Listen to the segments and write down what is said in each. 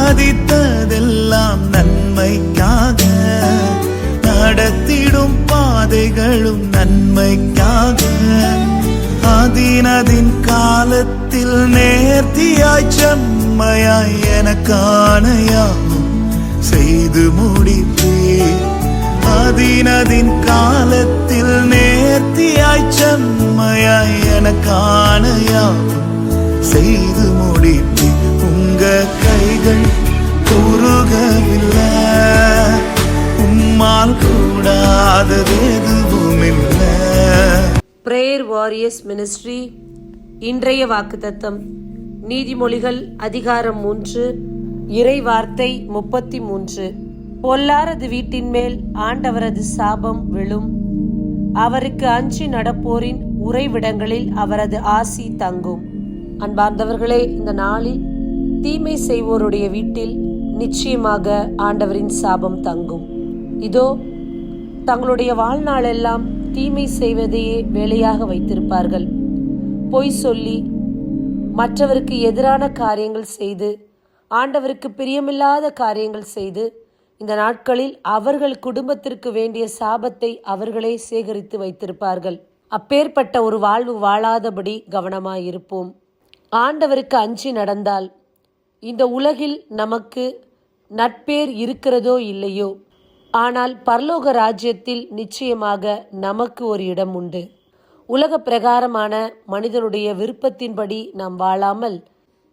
விதித்ததெல்லாம் நன்மைக்காக, நடத்திடும் பாதைகளும் நன்மைக்காக. அதினதின் காலத்தில் நேர்த்தியாய் செம்மையாய் எனக்கான யாவும் செய்து முடிப்பீர். அதினதின் காலத்தில் நேர்த்தியாய் செம்மையாய் எனக்கான யாவும் செய்து முடிப்பீர். உங்க கைகள் குறுகவில்லை, உம்மால் கூடாதது எதுவும் இல்லை. Prayer warriors ministry. இன்றைய வாக்குத்தத்தம் நீதிமொழிகள் அதிகாரம் 3 இறை வார்த்தை 33. பொல்லாரது வீட்டின் மேல் ஆண்டவரது சாபம் விழும், அவருக்கு அஞ்சி நடப்போரின் உறைவிடங்களில் அவரது ஆசி தங்கும். அன்பார்ந்தவர்களே, இந்த நாளில் தீமை செய்வோருடைய வீட்டில் நிச்சயமாக ஆண்டவரின் சாபம் தங்கும். இதோ தங்களுடைய வாழ்நாளெல்லாம் தீமை செய்வதையே வேலையாக வைத்திருப்பார்கள். பொய் சொல்லி மற்றவருக்கு எதிரான காரியங்கள் செய்து, ஆண்டவருக்கு பிரியமில்லாத காரியங்கள் செய்து, இந்த நாட்களில் அவர்கள் குடும்பத்திற்கு வேண்டிய சாபத்தை அவர்களே சேகரித்து வைத்திருப்பார்கள். அப்பேற்பட்ட ஒரு வாழ்வு வாழாதபடி கவனமாயிருப்போம். ஆண்டவருக்கு அஞ்சி நடந்தால் இந்த உலகில் நமக்கு நட்பேர் இருக்கிறதோ இல்லையோ, ஆனால் பரலோக ராஜ்யத்தில் நிச்சயமாக நமக்கு ஒரு இடம் உண்டு. உலக பிரகாரமான மனிதனுடைய விருப்பத்தின்படி நாம் வாழாமல்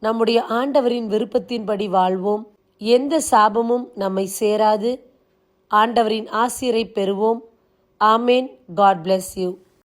நம்முடைய ஆண்டவரின் விருப்பத்தின்படி வாழ்வோம். எந்த சாபமும் நம்மை சேராது. ஆண்டவரின் ஆசீரை பெறுவோம். ஆமேன். God bless you.